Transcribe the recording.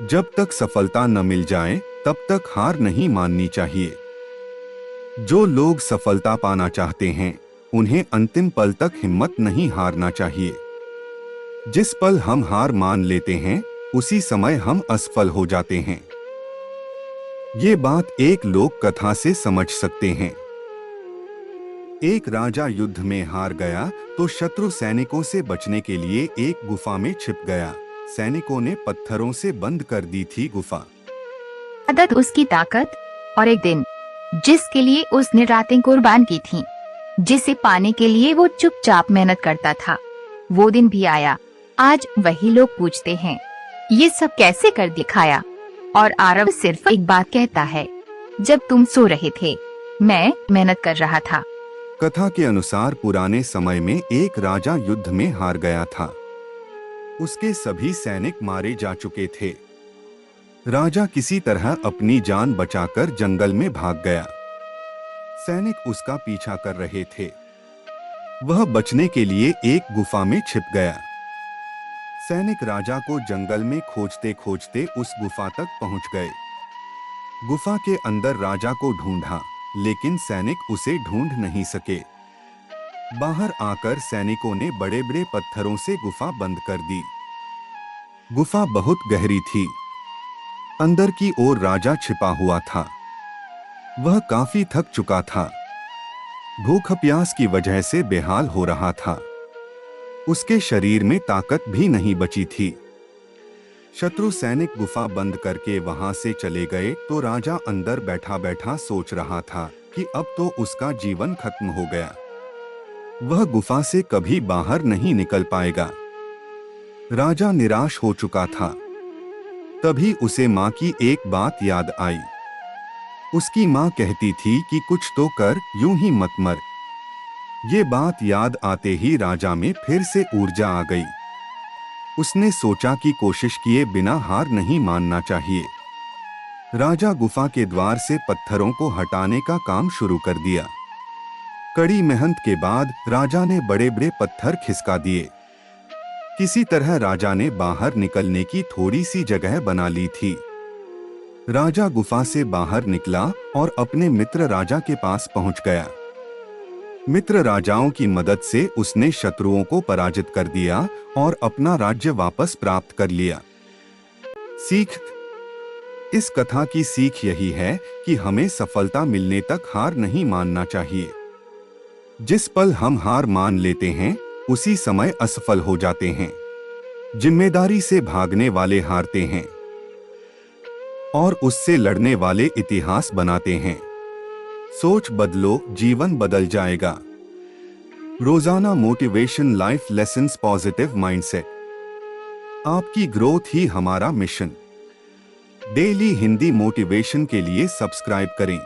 जब तक सफलता न मिल जाए तब तक हार नहीं माननी चाहिए। जो लोग सफलता पाना चाहते हैं उन्हें अंतिम पल तक हिम्मत नहीं हारना चाहिए। जिस पल हम हार मान लेते हैं उसी समय हम असफल हो जाते हैं। ये बात एक लोक कथा से समझ सकते हैं। एक राजा युद्ध में हार गया तो शत्रु सैनिकों से बचने के लिए एक गुफा में छिप गया। सैनिकों ने पत्थरों से बंद कर दी थी गुफा। आदत उसकी ताकत, और एक दिन जिसके लिए उसने रातें कुर्बान की थीं, जिसे पाने के लिए वो चुपचाप मेहनत करता था, वो दिन भी आया। आज वही लोग पूछते हैं, ये सब कैसे कर दिखाया? और आरव सिर्फ एक बात कहता है, जब तुम सो रहे थे मैं मेहनत कर रहा था। कथा के अनुसार पुराने समय में एक राजा युद्ध में हार गया था। उसके सभी सैनिक मारे जा चुके थे। राजा किसी तरह अपनी जान बचाकर जंगल में भाग गया। सैनिक उसका पीछा कर रहे थे। वह बचने के लिए एक गुफा में छिप गया। सैनिक राजा को जंगल में खोजते खोजते उस गुफा तक पहुंच गए। गुफा के अंदर राजा को ढूंढा, लेकिन सैनिक उसे ढूंढ नहीं सके। बाहर आकर सैनिकों ने बड़े बड़े पत्थरों से गुफा बंद कर दी। गुफा बहुत गहरी थी। अंदर की ओर राजा छिपा हुआ था। वह काफी थक चुका था। भूख प्यास की वजह से बेहाल हो रहा था। उसके शरीर में ताकत भी नहीं बची थी। शत्रु सैनिक गुफा बंद करके वहां से चले गए तो राजा अंदर बैठा बैठा सोच रहा था कि अब तो उसका जीवन खत्म हो गया। वह गुफा से कभी बाहर नहीं निकल पाएगा। राजा निराश हो चुका था। तभी उसे माँ की एक बात याद आई। उसकी माँ कहती थी कि कुछ तो कर, यूं ही मत मर। ये बात याद आते ही राजा में फिर से ऊर्जा आ गई। उसने सोचा कि कोशिश किए बिना हार नहीं मानना चाहिए। राजा गुफा के द्वार से पत्थरों को हटाने का काम शुरू कर दिया। कड़ी मेहनत के बाद राजा ने बड़े बड़े पत्थर खिसका दिए। किसी तरह राजा ने बाहर निकलने की थोड़ी सी जगह बना ली थी। राजा गुफा से बाहर निकला और अपने मित्र राजा के पास पहुंच गया। मित्र राजाओं की मदद से उसने शत्रुओं को पराजित कर दिया और अपना राज्य वापस प्राप्त कर लिया। सीख: इस कथा की सीख यही है कि हमें सफलता मिलने तक हार नहीं मानना चाहिए। जिस पल हम हार मान लेते हैं उसी समय असफल हो जाते हैं। जिम्मेदारी से भागने वाले हारते हैं और उससे लड़ने वाले इतिहास बनाते हैं। सोच बदलो, जीवन बदल जाएगा। रोजाना motivation life lessons positive mindset. आपकी ग्रोथ ही हमारा मिशन। डेली हिंदी मोटिवेशन के लिए सब्सक्राइब करें।